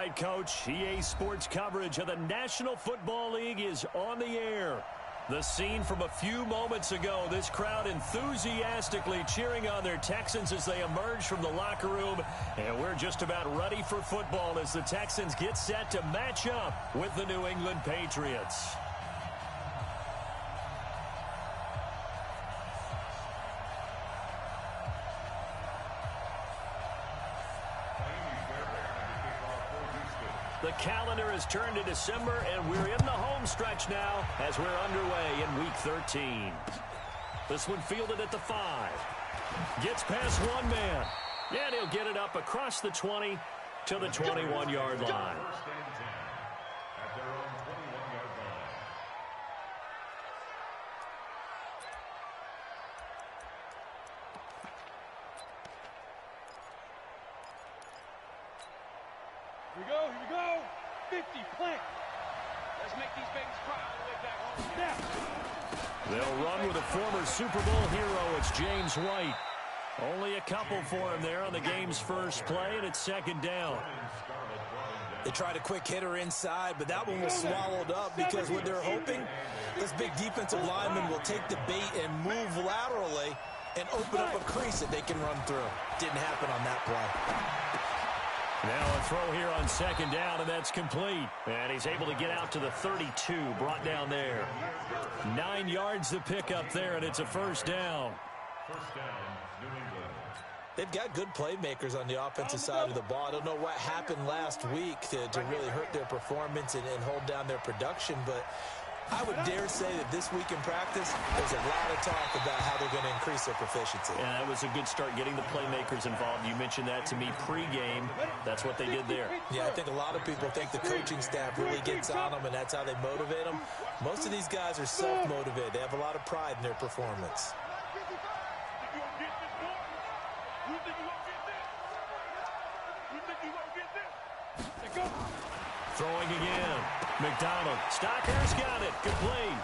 right, Coach. EA Sports coverage of the National Football League is on the air. The scene from a few moments ago, this crowd enthusiastically cheering on their Texans as they emerge from the locker room. And we're just about ready for football as the Texans get set to match up with the New England Patriots. The calendar has turned to December, and we're in the home stretch now as we're underway in Week 13. This one fielded at the 5. Gets past one man. And he'll get it up across the 20 to the 21-yard line. Here we go. 50, plant. Let's make these babies cry all the way back home. Snap. They'll run with a former Super Bowl hero. It's James White. Only a couple for him there on the game's first play, and it's second down. They tried a quick hitter inside, but that one was swallowed up because what they're hoping, this big defensive lineman will take the bait and move laterally and open up a crease that they can run through. Didn't happen on that play. Now a throw here on second down, and that's complete. And he's able to get out to the 32, brought down there. 9 yards to pick up there, and it's a first down. First down, New England. They've got good playmakers on the offensive side of the ball. I don't know what happened last week to really hurt their performance and hold down their production, but I would dare say that this week in practice, there's a lot of talk about how they're going to increase their proficiency. Yeah, that was a good start getting the playmakers involved. You mentioned that to me pregame. That's what they did there. Yeah, I think a lot of people think the coaching staff really gets on them, and that's how they motivate them. Most of these guys are self-motivated. They have a lot of pride in their performance. Throwing again. McDonald. Stocker's got it. Complete.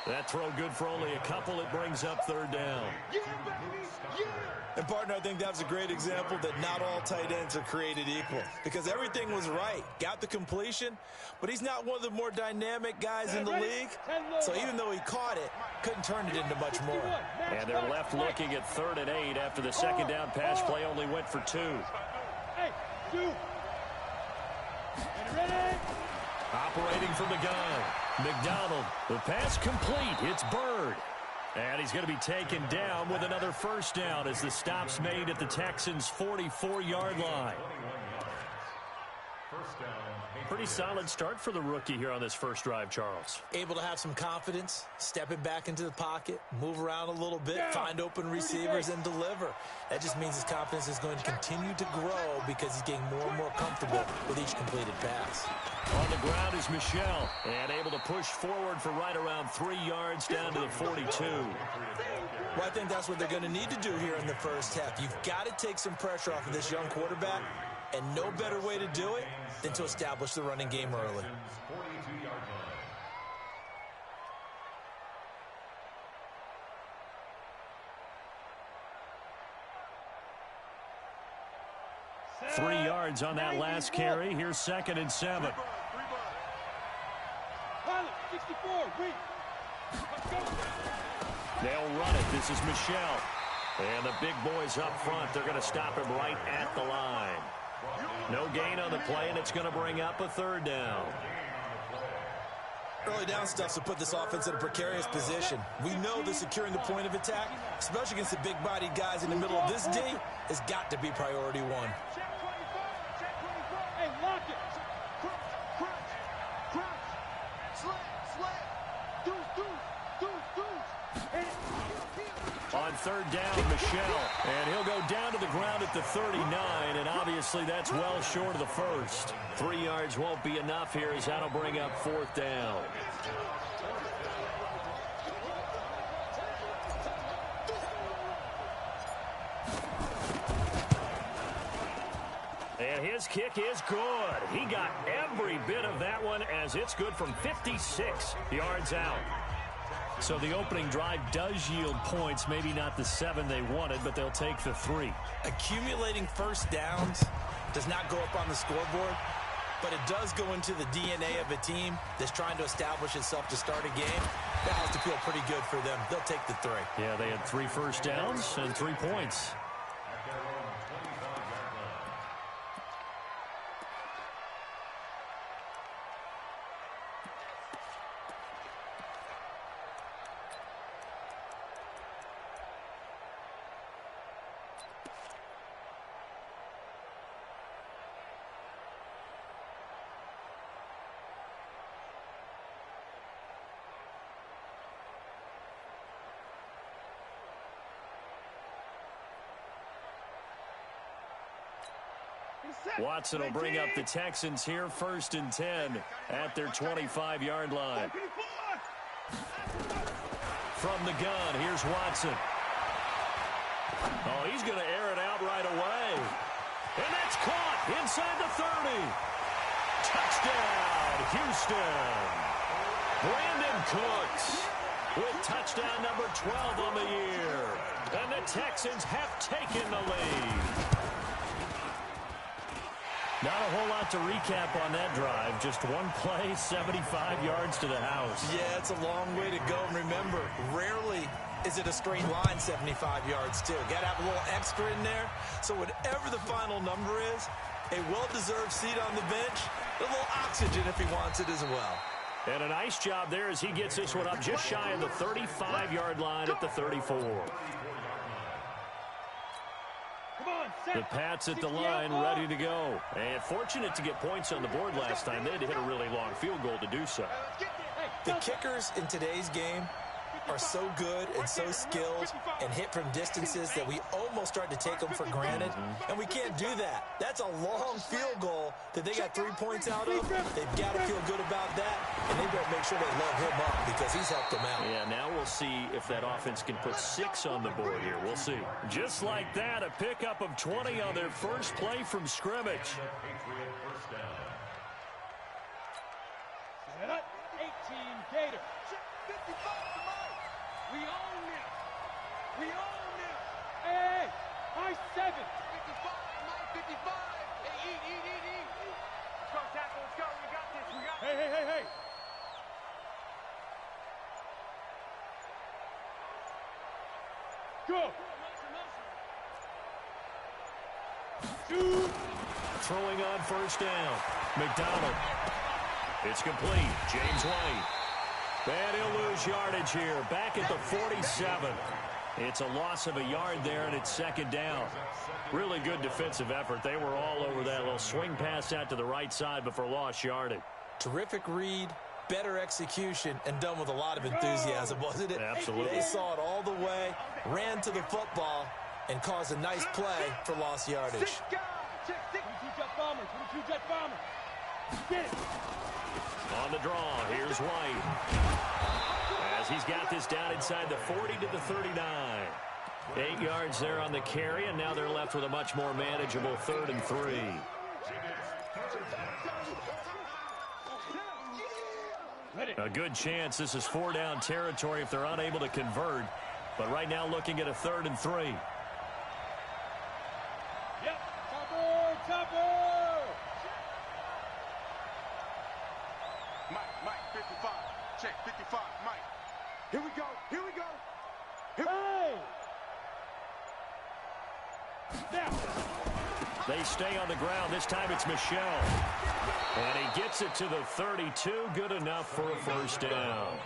That throw good for only a couple. It brings up third down. And, partner, I think that's a great example that not all tight ends are created equal because everything was right. Got the completion, but he's not one of the more dynamic guys in the league. So even though he caught it, couldn't turn it into much more. And they're left looking at 3rd and 8 after the second down pass play only went for 2. Hey, 2. Ready? Operating from the gun. McDonald. The pass complete. It's Bird. And he's going to be taken down with another first down as the stop's made at the Texans' 44-yard line. Pretty solid start for the rookie here on this first drive, Charles. Able to have some confidence, stepping back into the pocket, move around a little bit, find open receivers, and deliver. That just means his confidence is going to continue to grow because he's getting more and more comfortable with each completed pass. On the ground is Michel, and able to push forward for right around 3 yards down to the 42. Well, I think that's what they're going to need to do here in the first half. You've got to take some pressure off of this young quarterback, and no better way to do it than to establish the running game early. Three yards on that last carry. Here's 2nd and 7. They'll run it. This is Michel. And the big boys up front, they're going to stop him right at the line. No gain on the play, and it's going to bring up a 3rd down. Early down stuff to put this offense in a precarious position. We know that securing the point of attack, especially against the big-bodied guys in the middle of this D, has got to be priority one. Hey, lock it. Crunch. Slant. Deuce. On 3rd down, Michel. And he'll go down to the ground at the 39, and obviously that's well short of the first. 3 yards won't be enough here as that'll bring up 4th down. And his kick is good. He got every bit of that one as it's good from 56 yards out. So the opening drive does yield points, maybe not the 7 they wanted, but they'll take the 3. Accumulating first downs does not go up on the scoreboard, but it does go into the DNA of a team that's trying to establish itself to start a game. That has to feel pretty good for them. They'll take the 3. Yeah, they had 3 first downs and 3 points. Watson will bring up the Texans here, 1st and 10 at their 25-yard line. From the gun, here's Watson. Oh, he's going to air it out right away. And that's caught inside the 30. Touchdown, Houston. Brandon Cooks with touchdown number 12 on the year. And the Texans have taken the lead. Not a whole lot to recap on that drive. Just one play, 75 yards to the house. Yeah, it's a long way to go. And remember, rarely is it a straight line 75 yards, too. Got to have a little extra in there. So whatever the final number is, a well-deserved seat on the bench, a little oxygen if he wants it as well. And a nice job there as he gets this one up just shy of the 35-yard line at the 34. The Pats at the line, ready to go. And fortunate to get points on the board last time. They had to hit a really long field goal to do so. The kickers in today's game are so good and so skilled and hit from distances that we almost start to take them for granted, and we can't do that. That's a long field goal that they got 3 points out of. They've got to feel good about that, and they better make sure they load him up because he's helped them out. Yeah, now we'll see if that offense can put 6 on the board here. We'll see. Just like that, a pickup of 20 on their first play from scrimmage. 18 Gator. 55. We own this. We own this. Hey, high 7. 55, Mike, 55. Hey, eat. Let's go, tackle. Let's go. We got this. We got this. Hey. Go. Shoot. Throwing on first down. McDonald. It's complete. James White. And he'll lose yardage here. Back at the 47. It's a loss of a yard there, and it's 2nd down. Really good defensive effort. They were all over that little swing pass out to the right side before lost yardage. Terrific read, better execution, and done with a lot of enthusiasm, wasn't it? Absolutely. They saw it all the way, ran to the football, and caused a nice play for lost yardage. Get it. On the draw, here's White. As he's got this down inside the 40 to the 39. 8 yards there on the carry, and now they're left with a much more manageable 3rd and 3. A good chance this is 4-down territory if they're unable to convert. But right now looking at a 3rd and 3. Yep, topper. Mike, 55. Check, 55, Mike. Here we go. Hey! Now. They stay on the ground. This time it's Michelle. And he gets it to the 32. Good enough for a first down.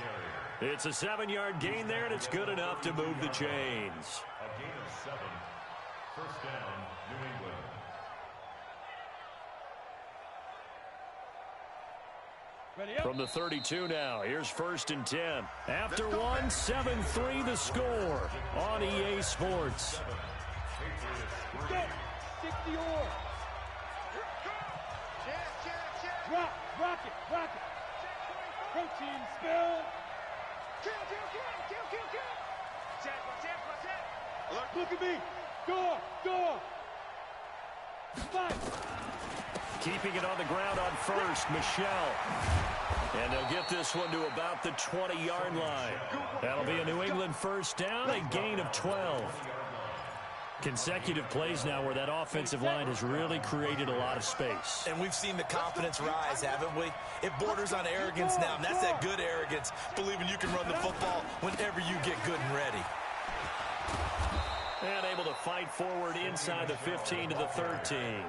It's a 7-yard gain there, and it's good enough to move the chains. A gain of 7. First down, New England. From the 32 now, here's 1st and 10. After 7-3 the score on EA Sports. 60 or. Rock it. Protein spill. Kill. Look at me. Go. Fight. Keeping it on the ground on first, Michelle. And they'll get this one to about the 20-yard line. That'll be a New England first down, a gain of 12. Consecutive plays now where that offensive line has really created a lot of space. And we've seen the confidence rise, haven't we? It borders on arrogance now, and that's that good arrogance, believing you can run the football whenever you get good and ready. And able to fight forward inside the 15 to the 13.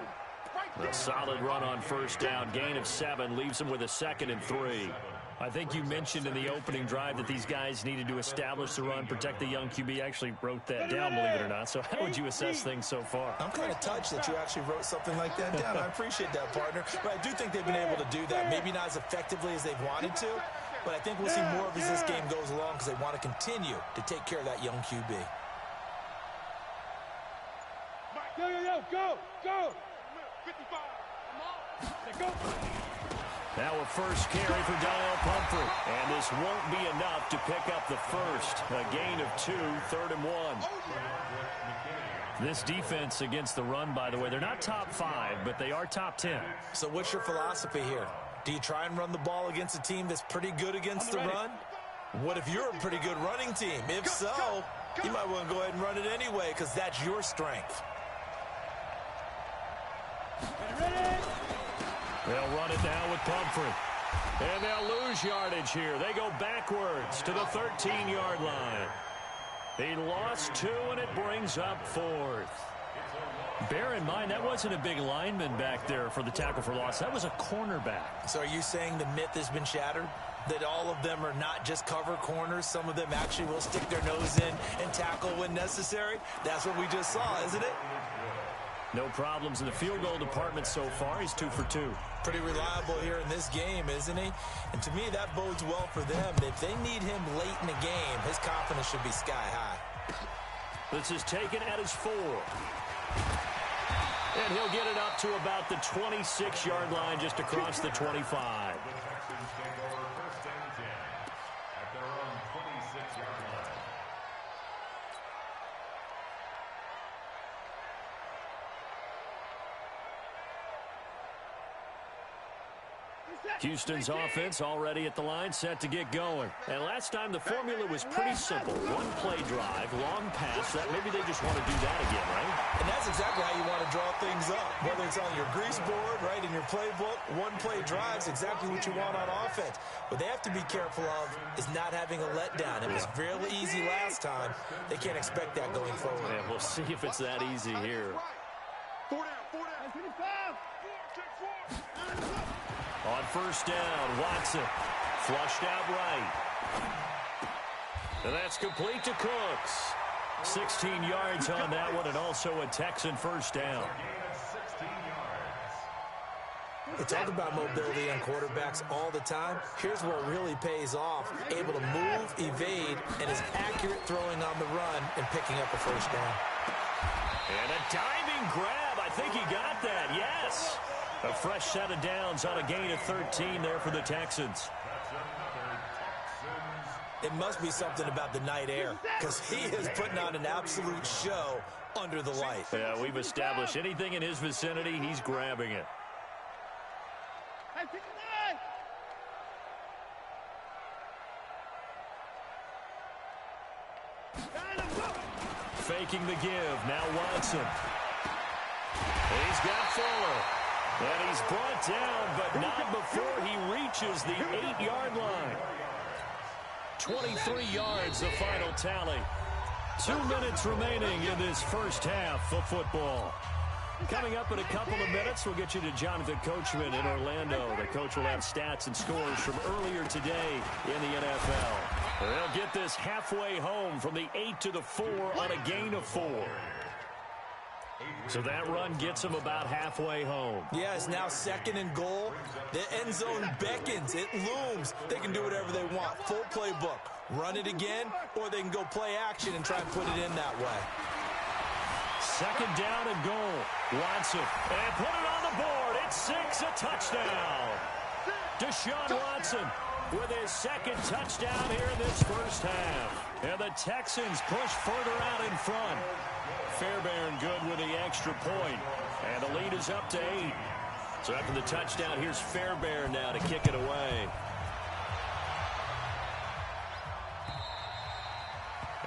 A solid run on first down. Gain of 7 leaves them with a 2nd and 3. I think you mentioned in the opening drive that these guys needed to establish the run, protect the young QB. I actually wrote that down, believe it or not. So how would you assess things so far? I'm kind of touched that you actually wrote something like that down. I appreciate that, partner. But I do think they've been able to do that. Maybe not as effectively as they've wanted to, but I think we'll see more of as this game goes along because they want to continue to take care of that young QB. Go! 55. Come on. Go. Now a first carry for Donnell Pumphrey. And this won't be enough to pick up the first. A gain of 2, 3rd and 1. This defense against the run, by the way, they're not top 5, but they are top 10. So what's your philosophy here? Do you try and run the ball against a team that's pretty good against the run? What if you're a pretty good running team? If so, you might want to go ahead and run it anyway because that's your strength. They'll run it now with Pumphrey. And they'll lose yardage here. They go backwards to the 13-yard line. He lost 2, and it brings up 4th. Bear in mind, that wasn't a big lineman back there for the tackle for loss. That was a cornerback. So are you saying the myth has been shattered? That all of them are not just cover corners? Some of them actually will stick their nose in and tackle when necessary? That's what we just saw, isn't it? No problems in the field goal department so far. He's 2 for 2. Pretty reliable here in this game, isn't he? And to me, that bodes well for them. If they need him late in the game, his confidence should be sky high. This is taken at his 4. And he'll get it up to about the 26-yard line, just across the 25. Houston's offense already at the line, set to get going. And last time the formula was pretty simple. One play drive, long pass. That maybe they just want to do that again, right? And that's exactly how you want to draw things up. Whether it's on your grease board, right, in your playbook, one play drive's exactly what you want on offense. What they have to be careful of is not having a letdown. It was really easy last time. They can't expect that going forward. Yeah, we'll see if it's that easy here. 4 down. On first down, Watson flushed out right. And that's complete to Cooks. 16 yards on that one, and also a Texan first down. We talk about mobility on quarterbacks all the time. Here's what really pays off. Able to move, evade, and is accurate throwing on the run and picking up a first down. And a diving grab. I think he got that, yes. A fresh set of downs on a gain of 13 there for the Texans. It must be something about the night air because he is putting on an absolute show under the light. Yeah, we've established anything in his vicinity, he's grabbing it. Faking the give. Now Watson. He's got Fuller. And he's brought down, but not before he reaches the 8-yard line. 23 yards, the final tally. 2 minutes remaining in this first half of football. Coming up in a couple of minutes, we'll get you to Jonathan Coachman in Orlando. The coach will have stats and scores from earlier today in the NFL. They'll get this halfway home from the 8 to the 4 on a gain of 4. So that run gets them about halfway home. Yeah, it's now 2nd and goal. The end zone beckons. It looms. They can do whatever they want. Full playbook. Run it again, or they can go play action and try and put it in that way. 2nd down and goal. Watson. And put it on the board. It's 6, a touchdown. Deshaun Watson with his 2nd touchdown here in this first half. And the Texans push further out in front. Fairbairn good with the extra point. And the lead is up to 8. So after the touchdown, here's Fairbairn now to kick it away.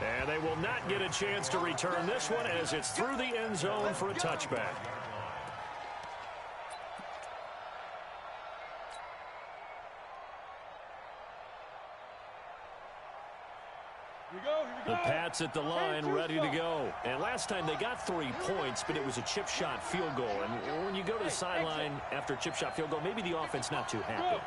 And they they will not get a chance to return this one as it's through the end zone for a touchback. The Pats at the line, ready to go. And last time they got 3 points, but it was a chip shot field goal. And when you go to the sideline after a chip shot field goal, maybe the offense not too happy.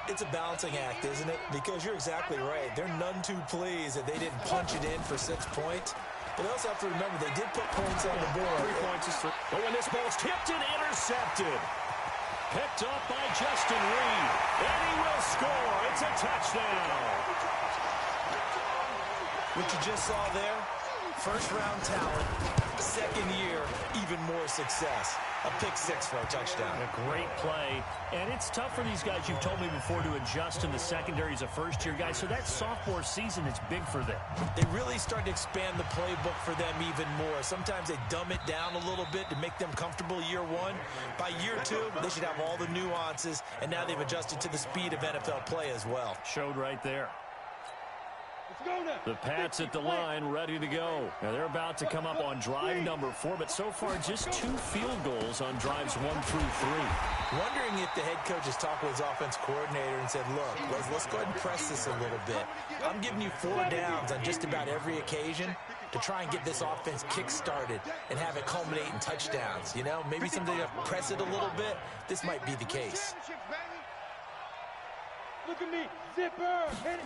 It's a balancing act, isn't it? Because you're exactly right. They're none too pleased that they didn't punch it in for 6 points. But they also have to remember they did put points on the board. 3 points is 3. But when this ball's tipped and intercepted. Picked up by Justin Reed. And he will score. It's a touchdown. What you just saw there, first-round talent, second year, even more success. A pick 6 for a touchdown. A great play. And it's tough for these guys, you've told me before, to adjust in the secondary as a first-year guy. So that sophomore season is big for them. They really start to expand the playbook for them even more. Sometimes they dumb it down a little bit to make them comfortable year 1. By year 2, they should have all the nuances, and now they've adjusted to the speed of NFL play as well. Showed right there. The Pats at the line, ready to go. Now they're about to come up on drive number 4, but so far just 2 field goals on drives 1 through 3. Wondering if the head coach has talked with his offense coordinator and said, look, let's go ahead and press this a little bit. I'm giving you 4 downs on just about every occasion to try and get this offense kick-started and have it culminate in touchdowns. You know, maybe something to press it a little bit. This might be the case. Look at me, zipper, hit it.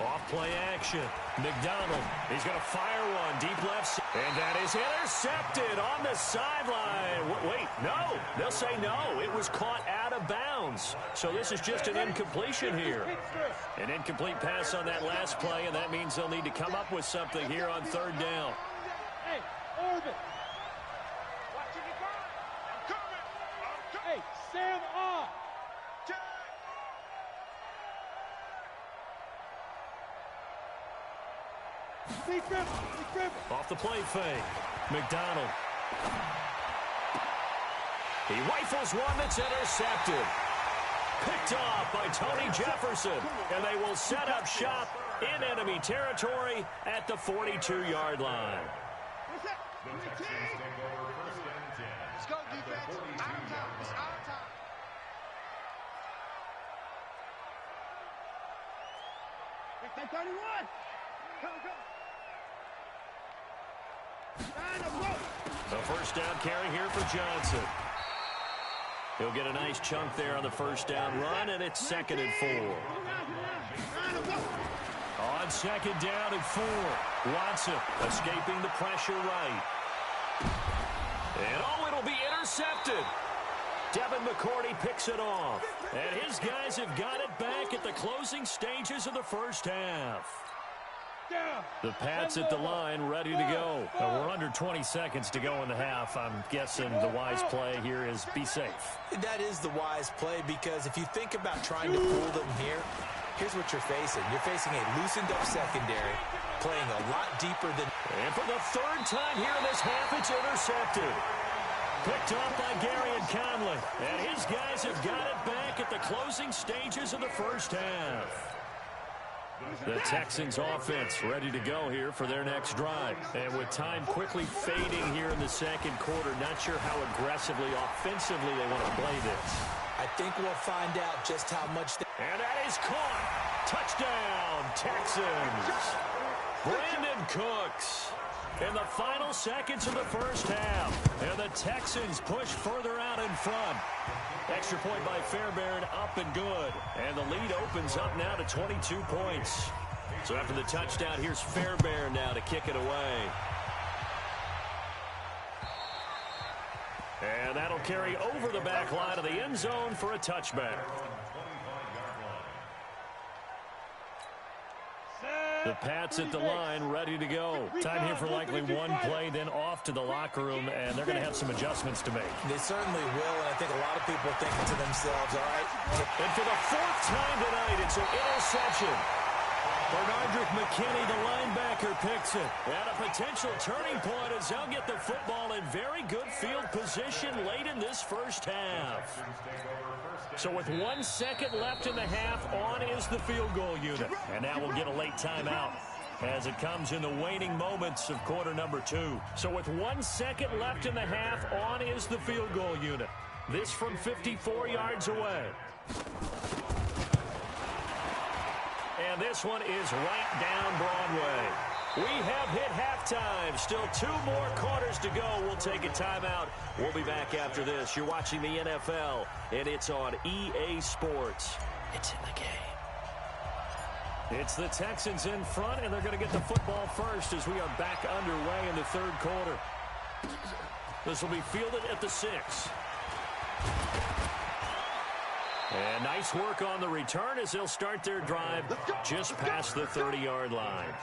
Off play action. McDonald, he's going to fire one deep left. And that is intercepted on the sideline. Wait, no. They'll say no. It was caught out of bounds. So this is just an incompletion here. An incomplete pass on that last play, and that means they'll need to come up with something here on 3rd down. Hey, Orbit. Watching it go. I'm coming. Hey, Sam off. Off the play fake. McDonald. He rifles one that's intercepted. Picked off by Tony Jefferson. And they will set up shop in enemy territory at the 42-yard line. Let's go, defense. Out of time. It's out of time. Take 31. Go, go. The first down carry here for Johnson. He'll get a nice chunk there on the first down run, and it's 2nd and 4. On 2nd down and 4. Watson escaping the pressure right. And it'll be intercepted. Devin McCourty picks it off. And his guys have got it back at the closing stages of the first half. The Pats at the line, ready to go. We're under 20 seconds to go in the half. I'm guessing the wise play here is be safe. That is the wise play, because if you think about trying to fool them here, here's what you're facing. You're facing a loosened-up secondary, playing a lot deeper than... And for the 3rd time here in this half, it's intercepted. Picked up by Gary and Conley. And his guys have got it back at the closing stages of the first half. The Texans offense ready to go here for their next drive. And with time quickly fading here in the 2nd quarter, not sure how aggressively, offensively they want to play this. I think we'll find out just how much they... And that is caught. Touchdown, Texans. Brandon Cooks in the final seconds of the first half. And the Texans push further out in front. Extra point by Fairbairn, up and good. And the lead opens up now to 22 points. So after the touchdown, here's Fairbairn now to kick it away. And that'll carry over the back line of the end zone for a touchback. The Pats at the line, ready to go. Time here for likely one play, then off to the locker room, and they're going to have some adjustments to make. They certainly will, and I think a lot of people are thinking to themselves, all right. And for the 4th time tonight, it's an interception. Bernardrick McKinney, the linebacker, picks it. And a potential turning point as they'll get the football in very good field position late in this first half. So with 1 second left in the half, on is the field goal unit. And now we'll get a late timeout. as it comes in the waning moments of quarter number 2. So with 1 second left in the half, on is the field goal unit. This from 54 yards away. And this one is right down Broadway. We have hit halftime. Still 2 more quarters to go. We'll take a timeout. We'll be back after this. You're watching the NFL, and it's on EA Sports. It's in the game. It's the Texans in front, and they're going to get the football first as we are back underway in the third quarter. This will be fielded at the 6. And nice work on the return as they'll start their drive just past the 30-yard line.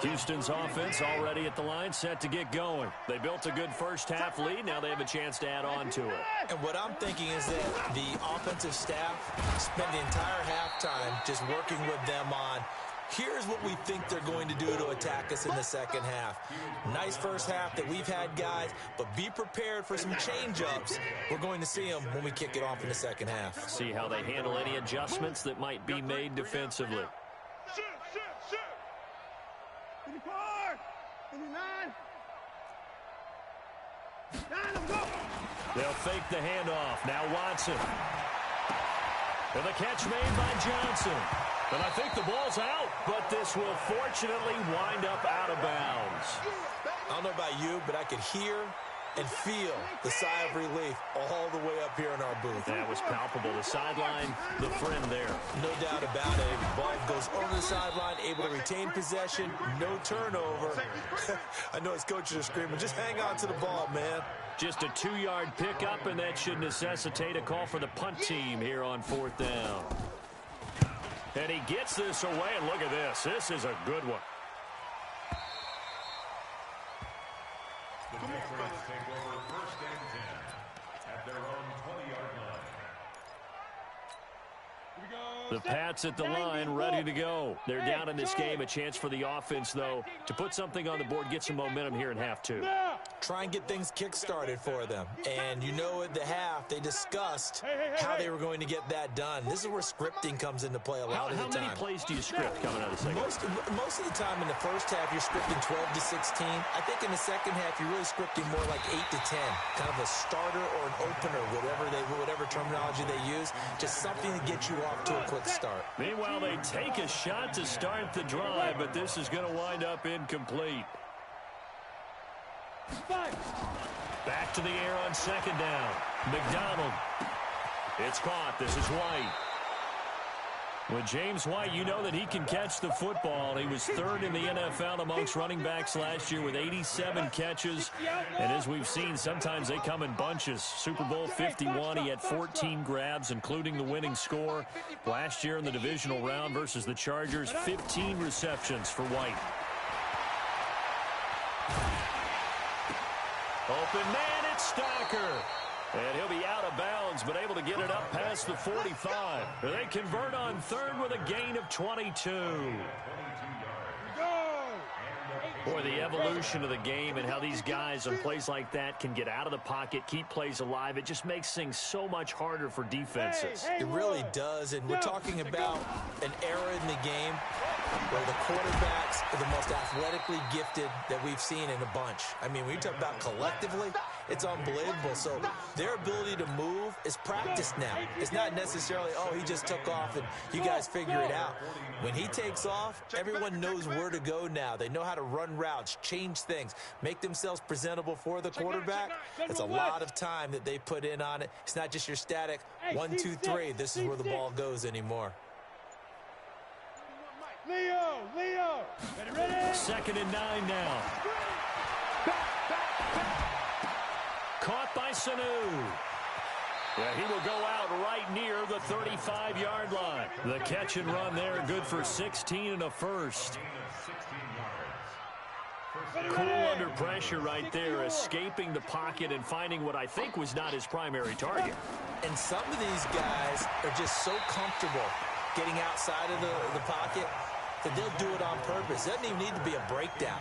Houston's offense already at the line, set to get going. They built a good first-half lead. Now they have a chance to add on to it. And what I'm thinking is that the offensive staff spent the entire halftime just working with them on, here's what we think they're going to do to attack us in the second half. Nice first half that we've had, guys, but be prepared for some change-ups. We're going to see them when we kick it off in the second half. See how they handle any adjustments that might be made defensively. 54, 59. Let's go. They'll fake the handoff. Now Watson. And the catch made by Johnson. And I think the ball's out, but this will fortunately wind up out of bounds. I don't know about you, but I could hear and feel the sigh of relief all the way up here in our booth. That was palpable. The sideline, the friend there. No doubt about it. The ball goes over the sideline, able to retain possession, no turnover. I know his coaches are screaming, just hang on to the ball, man. Just a 2-yard pickup, and that should necessitate a call for the punt team here on 4th down. And he gets this away, and look at this. This is a good one. The Patriots take over 1st and 10 at their own 20-yard line. The Pats at the line, ready to go. They're down in this game. A chance for the offense, though, to put something on the board, get some momentum here in half 2. Try and get things kick-started for them. And you know at the half, they discussed how they were going to get that done. This is where scripting comes into play a lot of the time. How many plays do you script coming out of the second? Most of the time in the first half, you're scripting 12 to 16. I think in the second half, you're really scripting more like 8 to 10. Kind of a starter or an opener, whatever terminology they use. Just something to get you off to a quick start. Meanwhile, they take a shot to start the drive, but this is going to wind up incomplete. Back to the air on 2nd down. McDonald. It's caught. This is White. With James White, you know that he can catch the football. He was 3rd in the NFL amongst running backs last year with 87 catches. And as we've seen, sometimes they come in bunches. Super Bowl 51, he had 14 grabs, including the winning score. Last year in the divisional round versus the Chargers, 15 receptions for White. Open man, it's Stacker. And he'll be out of bounds, but able to get it up past the 45. They convert on 3rd with a gain of 22. Boy, the evolution of the game and how these guys on plays like that can get out of the pocket, keep plays alive, it just makes things so much harder for defenses. It really does, and we're talking about an era in the game where the quarterbacks are the most athletically gifted that we've seen in a bunch. I mean, when you talk about collectively, it's unbelievable. So their ability to move is practiced now. It's not necessarily, oh, he just took off and you guys figure it out. When he takes off, everyone knows where to go now. They know how to run routes, change things, make themselves presentable for the quarterback. It's a lot of time that they put in on it. It's not just your static 1, 2, 3. This is where the ball goes anymore. Leo, ready? 2nd and 9 now. Caught by Sanu. Yeah, he will go out right near the 35-yard line. The catch and run there, good for 16 and a first. Cool under pressure right there, escaping the pocket and finding what I think was not his primary target. And some of these guys are just so comfortable getting outside of the pocket that they'll do it on purpose. It doesn't even need to be a breakdown.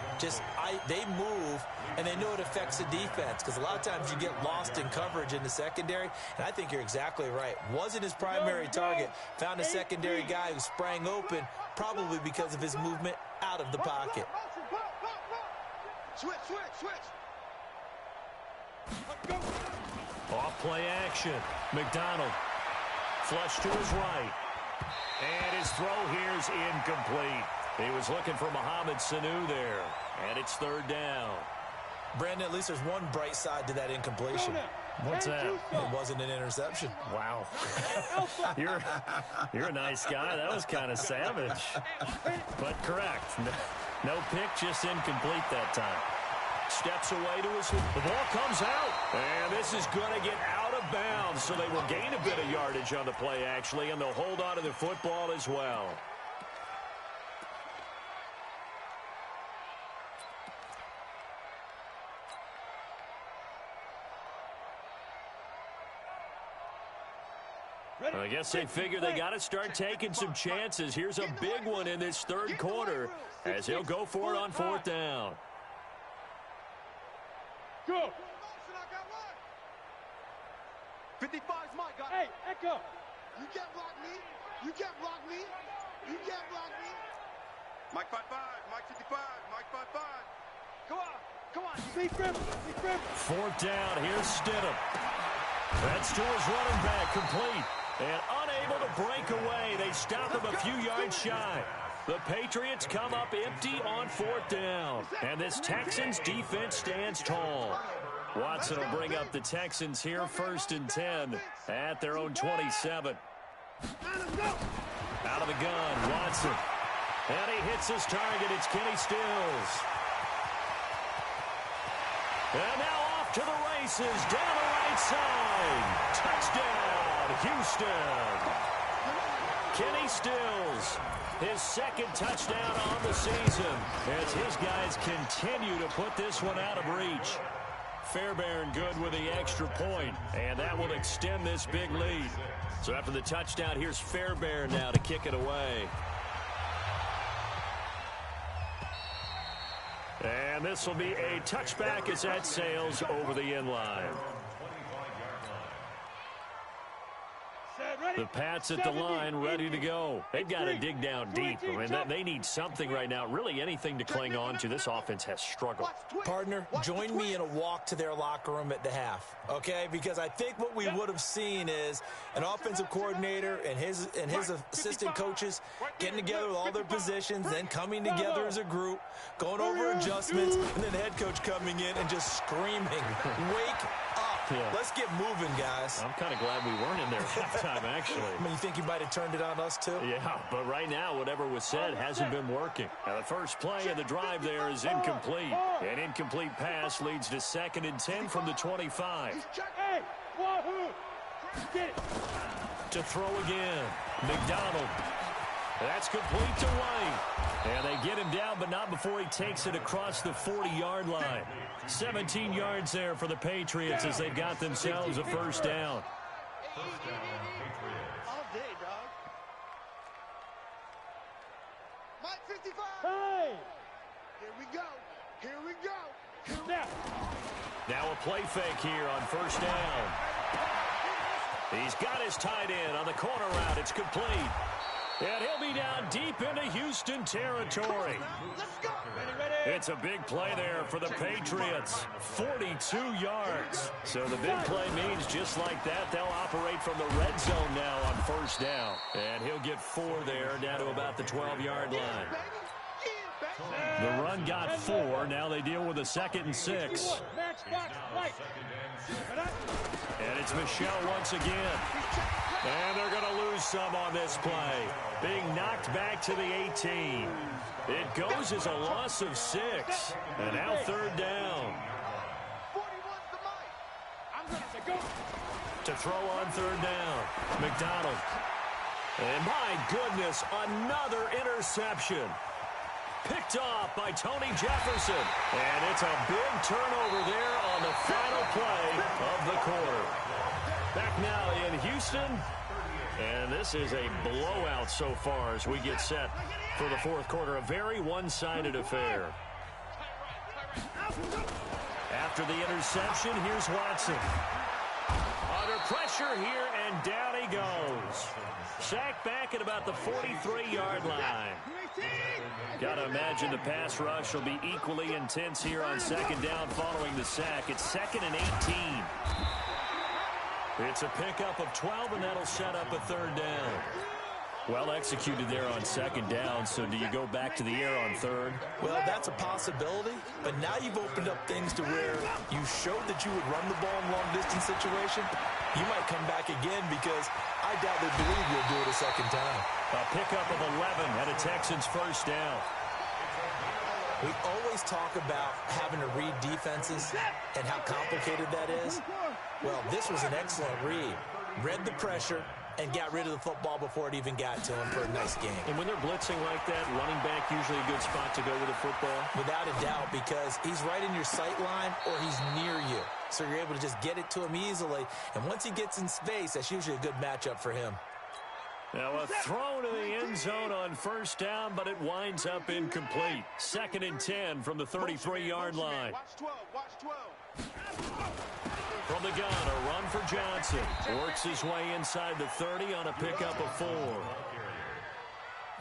They move, and they know it affects the defense, because a lot of times you get lost in coverage in the secondary, and I think you're exactly right. Wasn't his primary target. Found a secondary guy who sprang open, probably because of his movement out of the pocket. Switch. Off play action. McDonald. Flush to his right. And his throw here is incomplete. He was looking for Mohamed Sanu there. And it's third down. Brandon, at least there's one bright side to that incompletion. What's that? It wasn't an interception. Wow. You're a nice guy. That was kind of savage. But correct. No pick, just incomplete that time. Steps away to his... The ball comes out. And this is going to get out of bounds. So they will gain a bit of yardage on the play, actually, and they'll hold on to the football as well. I guess they figure they got to start taking some chances. Here's a big one in this third quarter as he'll go for it on fourth down. Go. 55's my guy. Hey, Echo. You can't block me. You can't block me. You can't block me. Mike 55, Mike 55, Mike 55. Come on. Be grim. Fourth down. Here's Stidham. That's to his running back, complete. And unable to break away. They stop him a few yards shy. The Patriots come up empty on fourth down. And this Texans defense stands tall. Watson will bring up the Texans here, 1st and 10 at their own 27. Out of the gun, Watson. And he hits his target. It's Kenny Stills. And now off to the races, down the right side. Touchdown, Houston. Kenny Stills, his second touchdown on the season, as his guys continue to put this one out of reach. Fairbairn good with the extra point, and that will extend this big lead. So after the touchdown, here's Fairbairn now to kick it away. And this will be a touchback as that sails over the end line. The Pats at the line, ready to go. They've got to dig down deep. I mean, they need something right now, really anything to cling on to. This offense has struggled. Partner, join me in a walk to their locker room at the half, okay? Because I think what we would have seen is an offensive coordinator and his assistant coaches getting together with all their positions, then coming together as a group, going over adjustments, and then the head coach coming in and just screaming, wake up. Yeah. Let's get moving, guys. I'm kind of glad we weren't in there at halftime, actually. I mean, you think you might have turned it on us, too? Yeah, but right now, whatever was said hasn't been working. Now, the first play of the drive there is incomplete. An incomplete pass leads to 2nd and 10 from the 25. Hey, Wahoo! Get it. To throw again. McDonald. That's complete to White. And they get him down, but not before he takes it across the 40-yard line. 17 yards there for the Patriots as they've got themselves a first down. First down, Patriots. All day, dog. Mike 55. Hey! Here we go. Now a play fake here on first down. He's got his tight end on the corner route. It's complete. And he'll be down deep into Houston territory. Let's go. It's a big play there for the Patriots. 42 yards. So the big play means just like that, they'll operate from the red zone now on first down. And he'll get 4 there, down to about the 12-yard line. The run got 4. Now they deal with a 2nd and 6. And it's Michelle once again. And they're going to lose some on this play. Being knocked back to the 18. It goes as a loss of 6. And now 3rd down. To throw on 3rd down. McDonald. And my goodness, another interception. Picked off by Tony Jefferson. And it's a big turnover there on the final play of the quarter. Back now in Houston, And this is a blowout so far as we get set for the fourth quarter. A very one-sided affair. After the interception, here's Watson. Under pressure here, and down he goes. Sacked back at about the 43-yard line. Got to imagine the pass rush will be equally intense here on second down following the sack. It's 2nd and 18. It's a pickup of 12, and that'll set up a third down. Well executed there on second down, so do you go back to the air on third? Well, that's a possibility, but now you've opened up things to where you showed that you would run the ball in long-distance situation. You might come back again because I doubt they believe you'll do it a second time. A pickup of 11 and a Texans first down. We always talk about having to read defenses and how complicated that is. Well, this was an excellent read. Read the pressure and got rid of the football before it even got to him for a nice game. And when they're blitzing like that, running back usually a good spot to go with the football? Without a doubt, because he's right in your sight line or he's near you. So you're able to just get it to him easily. And once he gets in space, that's usually a good matchup for him. Now a throw to the end zone on first down, but it winds up incomplete. 2nd and 10 from the 33-yard line. Watch 12, watch 12. From the gun, a run for Johnson. Works his way inside the 30 on a pickup of 4.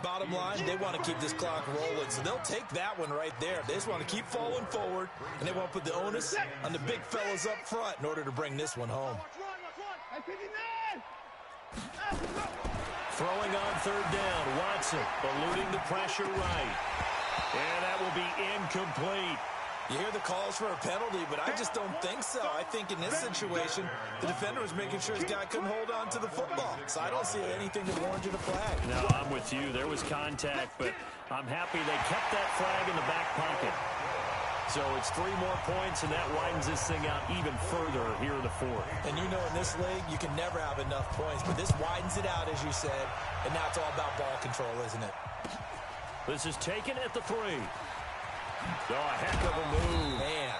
Bottom line, they want to keep this clock rolling, so they'll take that one right there. They just want to keep falling forward, and they want to put the onus on the big fellas up front in order to bring this one home. Throwing on third down, Watson eluding the pressure right. And that will be incomplete. You hear the calls for a penalty, but I just don't think so. I think in this situation, the defender was making sure his guy couldn't hold on to the football. So I don't see anything that warranted a flag. No, I'm with you. There was contact, but I'm happy they kept that flag in the back pocket. So it's 3 more points, and that widens this thing out even further here in the fourth. And you know in this league, you can never have enough points, but this widens it out, as you said, and now it's all about ball control, isn't it? This is taken at the 3. Oh, a heck of a move. Man.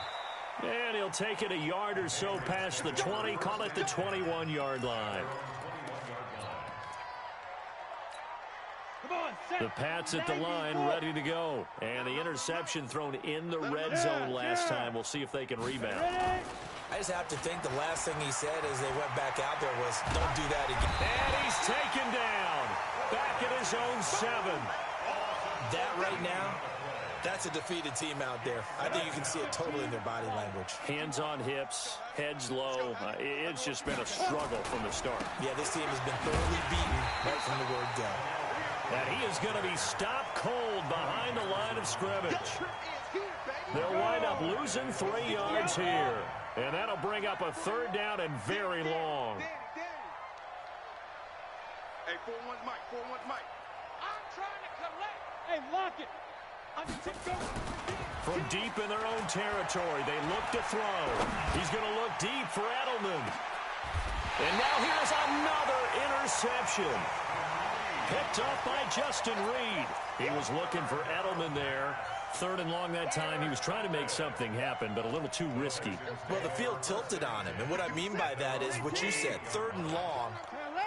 And he'll take it a yard or so past the 20, call it the 21-yard line. The Pats at the line, ready to go. And the interception thrown in the red zone last time. We'll see if they can rebound. I just have to think the last thing he said as they went back out there was, don't do that again. And he's taken down. Back at his own 7. That right now, that's a defeated team out there. I think you can see it totally in their body language. Hands on hips, heads low. It's just been a struggle from the start. Yeah, this team has been thoroughly beaten right from the word go. And he is going to be stopped cold behind the line of scrimmage. They'll wind up losing 3 yards here. And that'll bring up a third down and very long. Hey, 4-1's Mike, 4-1's Mike. I'm trying to collect. Hey, lock it. From deep in their own territory, they look to throw. He's going to look deep for Edelman. And now here's another interception. Picked up by Justin Reed. He was looking for Edelman there. 3rd and long that time. He was trying to make something happen, but a little too risky. Well, the field tilted on him. And what I mean by that is what you said. 3rd and long.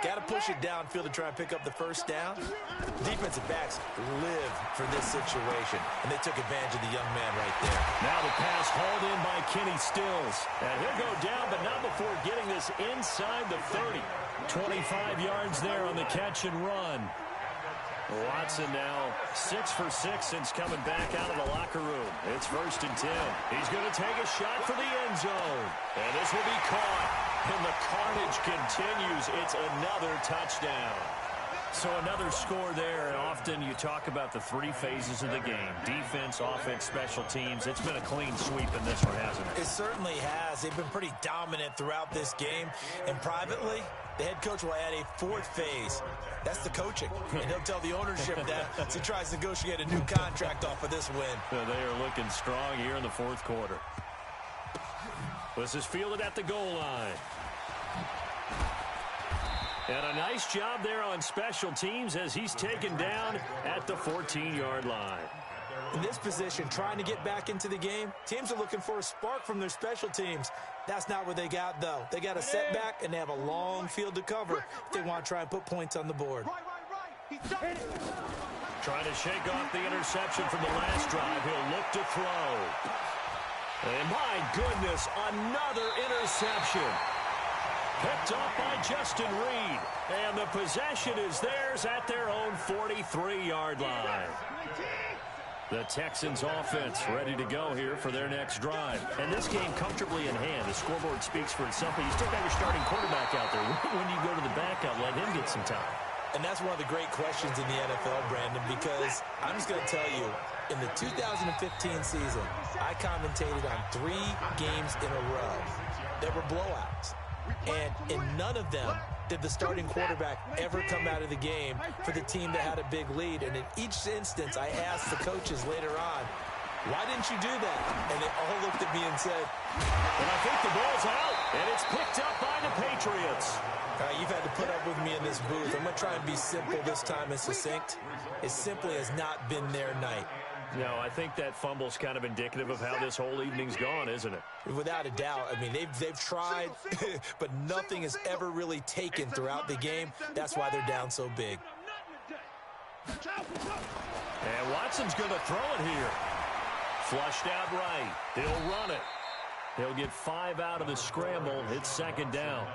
Got to push it downfield to try and pick up the first down. Defensive backs live for this situation, and they took advantage of the young man right there. Now the pass hauled in by Kenny Stills. And he'll go down, but not before getting this inside the 30. 25 yards there on the catch and run. Watson now 6 for 6 since coming back out of the locker room. It's 1st and 10. He's going to take a shot for the end zone. And this will be caught. And the carnage continues. It's another touchdown. So another score there. And often you talk about the 3 phases of the game. Defense, offense, special teams. It's been a clean sweep in this one, hasn't it? It certainly has. They've been pretty dominant throughout this game. And privately, the head coach will add a 4th phase. That's the coaching. And he'll tell the ownership that as he tries to negotiate a new contract off of this win. So they are looking strong here in the 4th quarter. This is fielded at the goal line. And a nice job there on special teams as he's taken down at the 14-yard line. In this position, trying to get back into the game, teams are looking for a spark from their special teams. That's not what they got, though. They got a setback, and they have a long field to cover if they want to try and put points on the board. Trying to shake off the interception from the last drive. He'll look to throw. And my goodness, another interception. Picked off by Justin Reed. And the possession is theirs at their own 43-yard line. The Texans offense ready to go here for their next drive. And this game comfortably in hand. The scoreboard speaks for itself, but you still got your starting quarterback out there. When do you go to the backup, let him get some time? And that's one of the great questions in the NFL, Brandon, because I'm just going to tell you, in the 2015 season, I commentated on 3 games in a row that were blowouts. And in none of them did the starting quarterback ever come out of the game for the team that had a big lead. And in each instance, I asked the coaches later on, why didn't you do that? And they all looked at me and said, and I think the ball's out, and it's picked up by the Patriots. You've had to put up with me in this booth. I'm going to try and be simple this time and succinct. It simply has not been their night. No, I think that fumble's kind of indicative of how this whole evening's gone, isn't it? Without a doubt. I mean, they've tried, but nothing is ever really taken throughout the game. That's why they're down so big. And Watson's going to throw it here. Flushed out right. He'll run it. He'll get 5 out of the scramble. It's second down.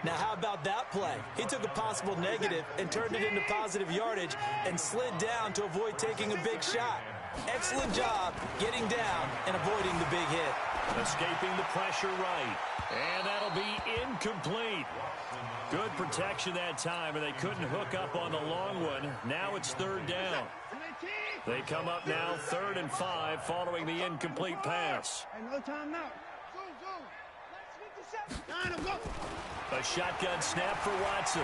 Now, how about that play? He took a possible negative and turned it into positive yardage and slid down to avoid taking a big shot. Excellent job getting down and avoiding the big hit. Escaping the pressure right. And that'll be incomplete. Good protection that time, and they couldn't hook up on the long one. Now it's third down. They come up now 3rd and 5 following the incomplete pass. No time now. A shotgun snap for Watson.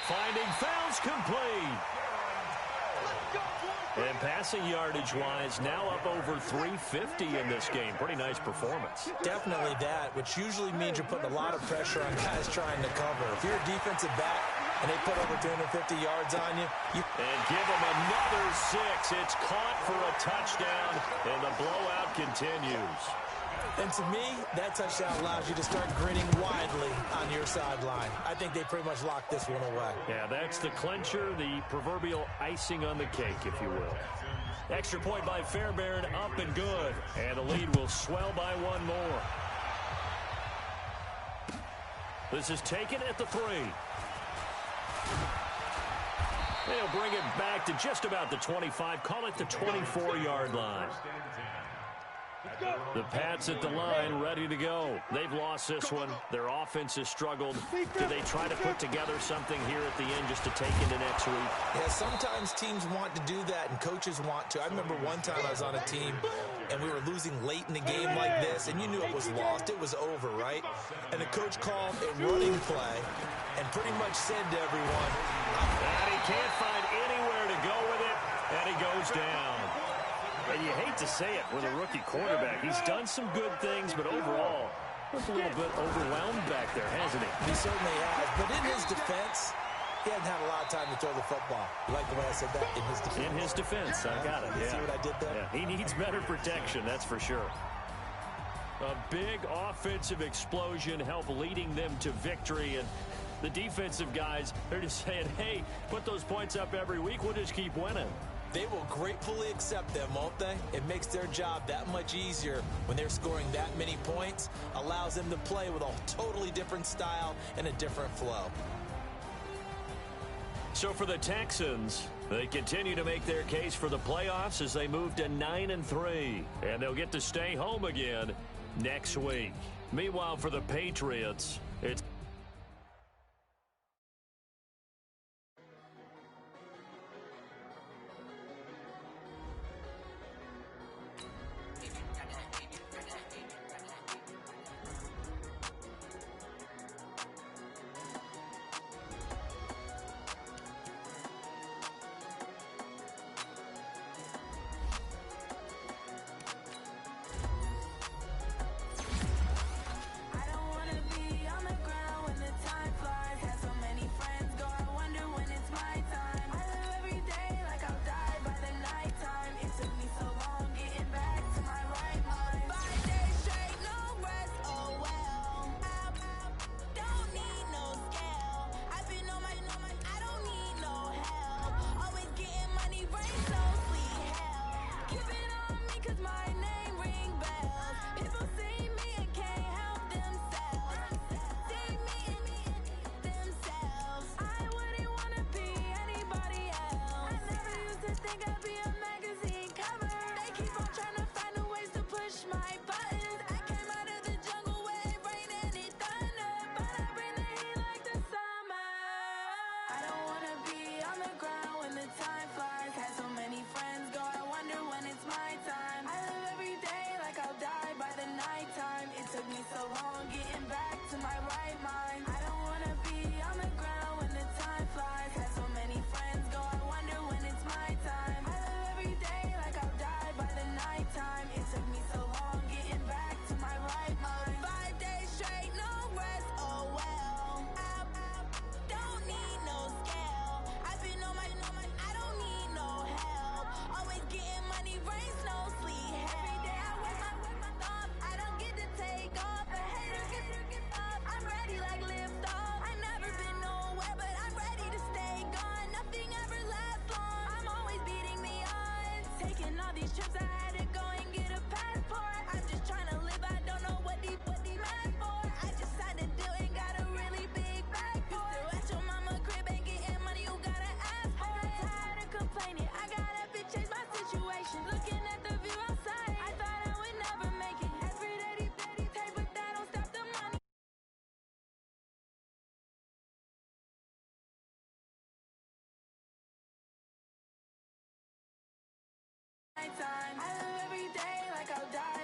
Finding fouls complete. And passing yardage-wise, now up over 350 in this game. Pretty nice performance. Definitely that, which usually means you're putting a lot of pressure on guys trying to cover. If you're a defensive back and they put over 250 yards on you, and give them another 6. It's caught for a touchdown, and the blowout continues. And to me, that touchdown allows you to start grinning widely on your sideline. I think they pretty much locked this one away. Yeah, that's the clincher, the proverbial icing on the cake, if you will. Extra point by Fairbairn, up and good. And the lead will swell by 1 more. This is taken at the 3. They'll bring it back to just about the 25. Call it the 24-yard line. The Pats at the line, ready to go. They've lost this one. Their offense has struggled. Do they try to put together something here at the end just to take into next week? Yeah, sometimes teams want to do that, and coaches want to. I remember one time I was on a team, and we were losing late in the game like this, and you knew it was lost. It was over, right? And the coach called a running play and pretty much said to everyone, and he can't find anywhere to go with it, and he goes down. And you hate to say it with a rookie quarterback. He's done some good things, but overall, looks a little bit overwhelmed back there, hasn't he? He certainly has. But in his defense, he hasn't had a lot of time to throw the football. You like the way I said that? In his defense. In his defense. I got it. You see what I did there? Yeah. He needs better protection, that's for sure. A big offensive explosion helped leading them to victory. And the defensive guys, they're just saying, hey, put those points up every week. We'll just keep winning. They will gratefully accept them, won't they? It makes their job that much easier when they're scoring that many points, allows them to play with a totally different style and a different flow. So for the Texans, they continue to make their case for the playoffs as they move to 9-3, and they'll get to stay home again next week. Meanwhile, for the Patriots, it's time. I live every day like I'll die.